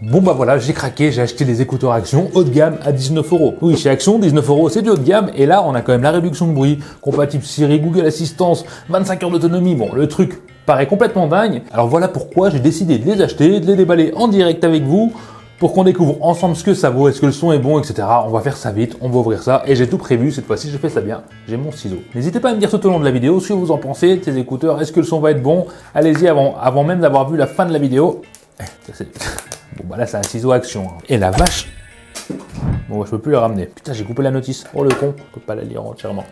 Bon bah voilà, j'ai craqué, j'ai acheté des écouteurs Action haut de gamme à 19 €. Oui, chez Action, 19 € c'est du haut de gamme, et là on a quand même la réduction de bruit, compatible Siri, Google Assistance, 25 heures d'autonomie, bon le truc paraît complètement dingue. Alors voilà pourquoi j'ai décidé de les acheter, de les déballer en direct avec vous, pour qu'on découvre ensemble ce que ça vaut, est-ce que le son est bon, etc. On va faire ça vite, on va ouvrir ça, et j'ai tout prévu, cette fois-ci je fais ça bien, j'ai mon ciseau. N'hésitez pas à me dire tout au long de la vidéo ce que vous en pensez de ces écouteurs, est-ce que le son va être bon. Allez-y avant même d'avoir vu la fin de la vidéo. Bon bah là c'est un ciseau Action. Hein. Et la vache. Bon bah, je peux plus le ramener. Putain j'ai coupé la notice. Oh le con, je peux pas la lire entièrement.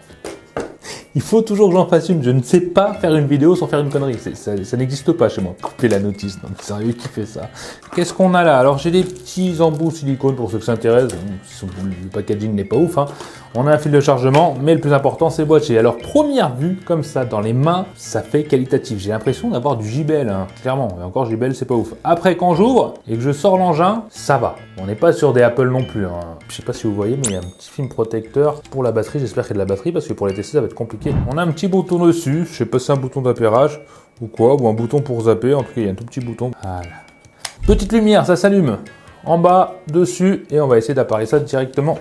Il faut toujours que j'en fasse une. Je ne sais pas faire une vidéo sans faire une connerie. Ça n'existe pas chez moi. Couper la notice. Non, sérieux, qui fait ça? Qu'est-ce qu'on a là? Alors j'ai des petits embouts silicone pour ceux que ça intéresse. Le packaging n'est pas ouf. Hein. On a un fil de chargement, mais le plus important c'est le boîtier. Alors première vue, comme ça, dans les mains, ça fait qualitatif. J'ai l'impression d'avoir du JBL, hein. Clairement. Et encore JBL, c'est pas ouf. Après, quand j'ouvre et que je sors l'engin, ça va. On n'est pas sur des Apple non plus. Hein. Je sais pas si vous voyez, mais il y a un petit film protecteur pour la batterie. J'espère qu'il y a de la batterie parce que pour les tester, ça va être compliqué. On a un petit bouton dessus. Je sais pas si c'est un bouton d'appairage ou quoi, ou un bouton pour zapper. En tout cas, il y a un tout petit bouton. Voilà. Petite lumière, ça s'allume. En bas, dessus, et on va essayer d'appareiller ça directement.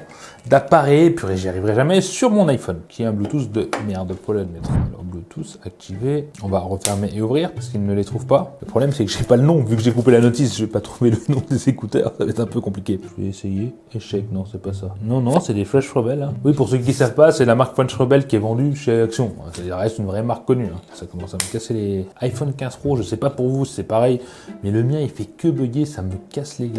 D'appareiller, purée, j'y arriverai jamais, sur mon iPhone, qui est un Bluetooth de merde. Faut le mettre. Alors, Bluetooth activé. On va refermer et ouvrir parce qu'il ne les trouve pas. Le problème, c'est que j'ai pas le nom. Vu que j'ai coupé la notice, je vais pas trouver le nom des écouteurs. Ça va être un peu compliqué. Je vais essayer. Échec, non, c'est pas ça. Non, c'est des Flash Rebel. Hein. Oui, pour ceux qui savent pas, c'est la marque Flash Rebel qui est vendue chez Action. Ça reste une vraie marque connue. Hein. Ça commence à me casser les iPhone 15 Pro. Je sais pas pour vous, c'est pareil. Mais le mien, il fait que bugger. Ça me casse les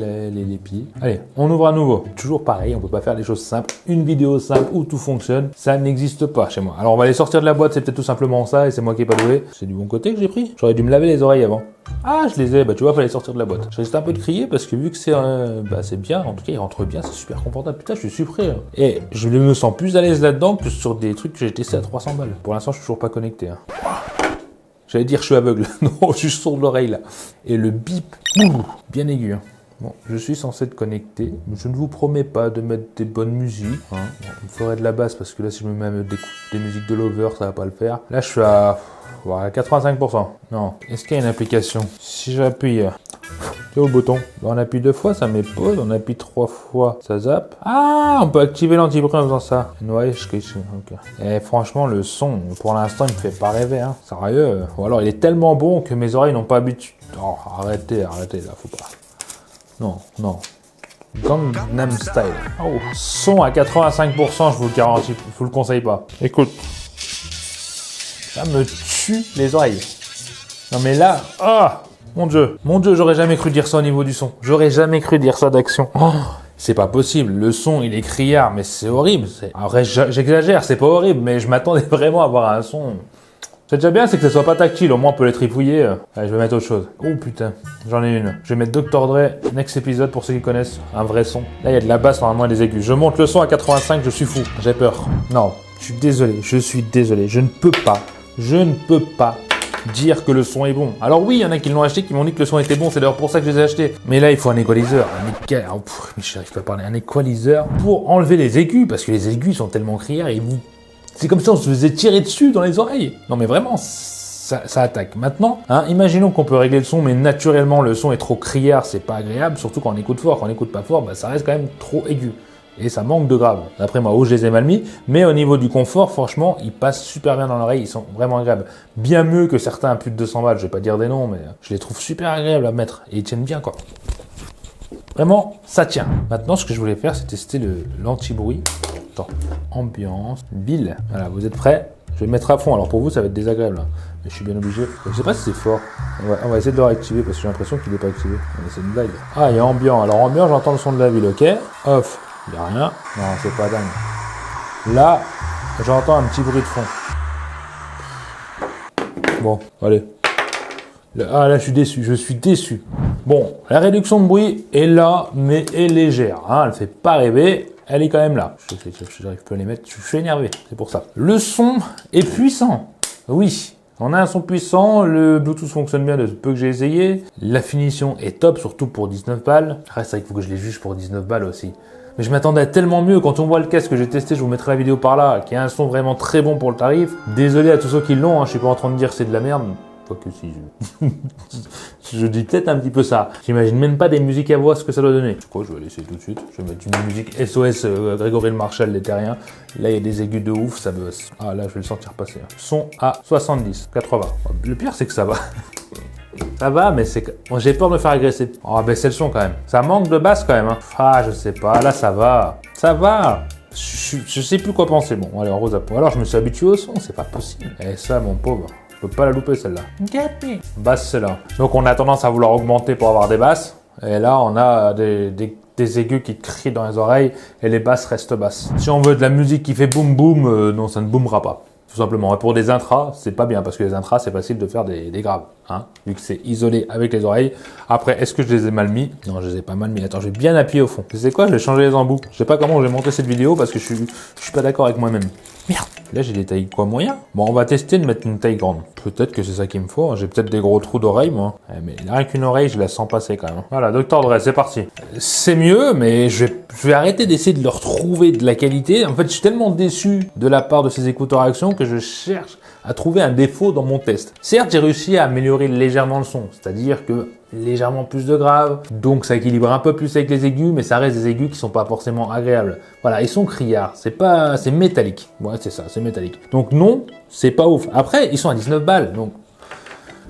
pieds. Allez, on ouvre à nouveau. Toujours pareil, on peut pas faire des choses simples. Une vidéo simple où tout fonctionne, ça n'existe pas chez moi. Alors on va les sortir de la boîte, c'est peut-être tout simplement ça, et c'est moi qui ai pas doué. C'est du bon côté que j'ai pris. J'aurais dû me laver les oreilles avant. Ah, je les ai, bah tu vois, fallait sortir de la boîte. Je risque un peu de crier parce que vu que c'est bien, en tout cas il rentre bien, c'est super confortable. Putain, je suis surpris. Hein. Et je me sens plus à l'aise là-dedans que sur des trucs que j'ai testés à 300 balles. Pour l'instant, je suis toujours pas connecté. Hein. J'allais dire je suis aveugle. Non, je suis sourd de l'oreille là. Et le bip, bien aigu. Hein. Bon, je suis censé être connecté. Je ne vous promets pas de mettre des bonnes musiques. Hein. Bon, il me faudrait de la basse parce que là, si je me mets à mettre des musiques de Lover, ça va pas le faire. Là, je suis à 85%. Non. Est-ce qu'il y a une application? Si j'appuie, c'est au bouton. On appuie 2 fois, ça met pause. On appuie 3 fois, ça zappe. Ah, on peut activer l'anti-bruit en faisant ça. Ouais, ok. Et franchement, le son, pour l'instant, il me fait pas rêver. Hein. Sérieux. Ou alors, il est tellement bon que mes oreilles n'ont pas habitué. Oh, arrêtez, là, faut pas. Non. Gangnam Style. Oh. Son à 85%, je vous le garantis, je vous le conseille pas. Écoute. Ça me tue les oreilles. Non mais là, mon dieu, j'aurais jamais cru dire ça au niveau du son. J'aurais jamais cru dire ça d'Action. Oh, c'est pas possible, le son il est criard, mais c'est horrible. Après j'exagère, c'est pas horrible, mais je m'attendais vraiment à avoir un son... C'est déjà bien, c'est que ça soit pas tactile, au moins on peut les trifouiller. Allez, je vais mettre autre chose. Oh putain, j'en ai une. Je vais mettre Dr. Dre, next épisode pour ceux qui connaissent, un vrai son. Là, il y a de la basse, normalement, et des aigus. Je monte le son à 85, je suis fou. J'ai peur. Non, je suis désolé. Je ne peux pas dire que le son est bon. Alors oui, il y en a qui l'ont acheté, qui m'ont dit que le son était bon, c'est d'ailleurs pour ça que je les ai achetés. Mais là, il faut un équaliseur. Mais j'arrive pas à parler. Un équaliseur pour enlever les aigus, parce que les aigus sont tellement criards et vous... C'est comme si on se faisait tirer dessus dans les oreilles. Non mais vraiment, ça attaque. Maintenant, hein, imaginons qu'on peut régler le son, mais naturellement le son est trop criard, c'est pas agréable, surtout quand on écoute fort. Quand on écoute pas fort, bah, ça reste quand même trop aigu. Et ça manque de grave. D'après moi, je les ai mal mis, mais au niveau du confort, franchement, ils passent super bien dans l'oreille, ils sont vraiment agréables. Bien mieux que certains à plus de 200 balles, je vais pas dire des noms, mais je les trouve super agréables à mettre. Et ils tiennent bien quoi. Vraiment, ça tient. Maintenant, ce que je voulais faire, c'est tester l'anti-bruit. Attends, ambiance, Bill. Voilà, vous êtes prêts? Je vais mettre à fond. Alors pour vous, ça va être désagréable. Hein. Mais je suis bien obligé. Je sais pas si c'est fort. On va essayer de le réactiver parce que j'ai l'impression qu'il n'est pas activé. C'est une blague. Ah, il y a ambiant. Alors ambiant, j'entends le son de la ville, ok. Off, il n'y a rien. Non, c'est pas dingue. Là, j'entends un petit bruit de fond. Bon, allez. Là, je suis déçu. Bon, la réduction de bruit est là, mais est légère. Hein. Elle fait pas rêver. Elle est quand même là. J'arrive pas à les mettre. Je suis énervé. C'est pour ça. Le son est puissant. Oui. On a un son puissant. Le Bluetooth fonctionne bien de peu que j'ai essayé. La finition est top, surtout pour 19 balles. Après, c'est vrai qu'il faut que je les juge pour 19 balles aussi. Mais je m'attendais à tellement mieux. Quand on voit le casque que j'ai testé, je vous mettrai la vidéo par là, qui a un son vraiment très bon pour le tarif. Désolé à tous ceux qui l'ont. Hein. Je suis pas en train de dire que c'est de la merde. Pas que si, je dis peut-être un petit peu ça. J'imagine même pas des musiques à voix, ce que ça doit donner. Je crois que je vais laisser tout de suite. Je vais mettre une musique SOS Grégory Le Marchal, les terriens. Là, il y a des aigus de ouf, ça me... Ah, là, je vais le sentir passer. Son à 70, 80. Le pire, c'est que ça va. Ça va, mais c'est que... Bon, j'ai peur de me faire agresser. On va baisser le son quand même. Ça manque de basse quand même. Hein. Ah, je sais pas. Là, ça va. Ça va. Je sais plus quoi penser. Bon, allez, on rose à point. Alors, je me suis habitué au son. C'est pas possible. Et ça, mon pauvre... Je peux pas la louper celle-là. Get me. Basse celle-là. Donc on a tendance à vouloir augmenter pour avoir des basses. Et là on a des aigus qui crient dans les oreilles et les basses restent basses. Si on veut de la musique qui fait boum boum, non ça ne boomera pas. Tout simplement. Et pour des intras, c'est pas bien parce que les intras c'est facile de faire des graves. Hein, vu que c'est isolé avec les oreilles. Après, est-ce que je les ai mal mis? Non, je les ai pas mal mis. Attends, je vais bien appuyer au fond. Tu sais quoi? Je vais changer les embouts. Je sais pas comment j'ai monté cette vidéo parce que je suis pas d'accord avec moi-même. Merde. Là, j'ai des tailles quoi moyen. Bon, on va tester de mettre une taille grande. Peut-être que c'est ça qu'il me faut. J'ai peut-être des gros trous d'oreille, moi. Mais rien qu'une oreille, je la sens passer quand même. Voilà, Dr. Dre, c'est parti. C'est mieux, mais je vais arrêter d'essayer de leur trouver de la qualité. En fait, je suis tellement déçu de la part de ces écouteurs à action que je cherche à trouver un défaut dans mon test. Certes, j'ai réussi à améliorer légèrement le son, c'est-à-dire que légèrement plus de graves, donc ça équilibre un peu plus avec les aigus, mais ça reste des aigus qui sont pas forcément agréables. Voilà, ils sont criards, c'est métallique. Ouais, c'est ça, c'est métallique. Donc non, c'est pas ouf. Après, ils sont à 19 balles, donc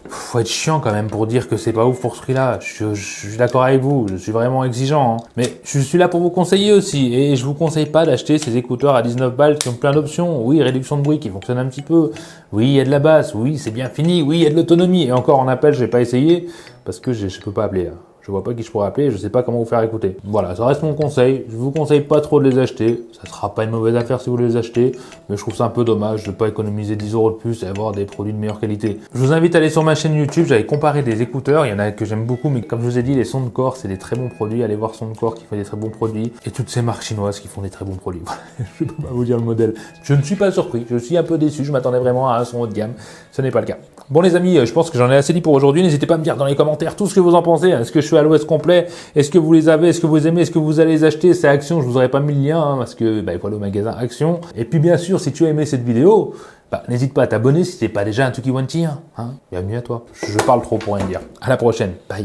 faut être chiant quand même pour dire que c'est pas ouf pour ce prix-là. Je suis d'accord avec vous, je suis vraiment exigeant. Hein. Mais je suis là pour vous conseiller aussi. Et je vous conseille pas d'acheter ces écouteurs à 19 balles qui ont plein d'options. Oui, réduction de bruit qui fonctionne un petit peu. Oui, il y a de la basse. Oui, c'est bien fini. Oui, il y a de l'autonomie. Et encore en appel, je vais pas essayer parce que je peux pas appeler là. Je vois pas qui je pourrais appeler, je sais pas comment vous faire écouter. Voilà, ça reste mon conseil. Je vous conseille pas trop de les acheter. Ça sera pas une mauvaise affaire si vous les achetez, mais je trouve ça un peu dommage de pas économiser 10 € de plus et avoir des produits de meilleure qualité. Je vous invite à aller sur ma chaîne YouTube, j'avais comparé des écouteurs, il y en a que j'aime beaucoup, mais comme je vous ai dit, les Soundcore, c'est des très bons produits. Allez voir Soundcore qui fait des très bons produits, et toutes ces marques chinoises qui font des très bons produits. Je peux pas vous dire le modèle. Je ne suis pas surpris, je suis un peu déçu, je m'attendais vraiment à un son haut de gamme. Ce n'est pas le cas. Bon les amis, je pense que j'en ai assez dit pour aujourd'hui. N'hésitez pas à me dire dans les commentaires tout ce que vous en pensez. Est-ce que je suis à l'ouest complet? Est-ce que vous les avez? Est-ce que vous aimez? Est-ce que vous allez les acheter? C'est Action, je vous aurais pas mis le lien hein, parce que il faut aller au magasin Action. Et puis bien sûr, si tu as aimé cette vidéo, n'hésite pas à t'abonner si t'es pas déjà un Tuki Wanti. Hein. Bienvenue à toi. Je parle trop pour rien dire. À la prochaine. Bye.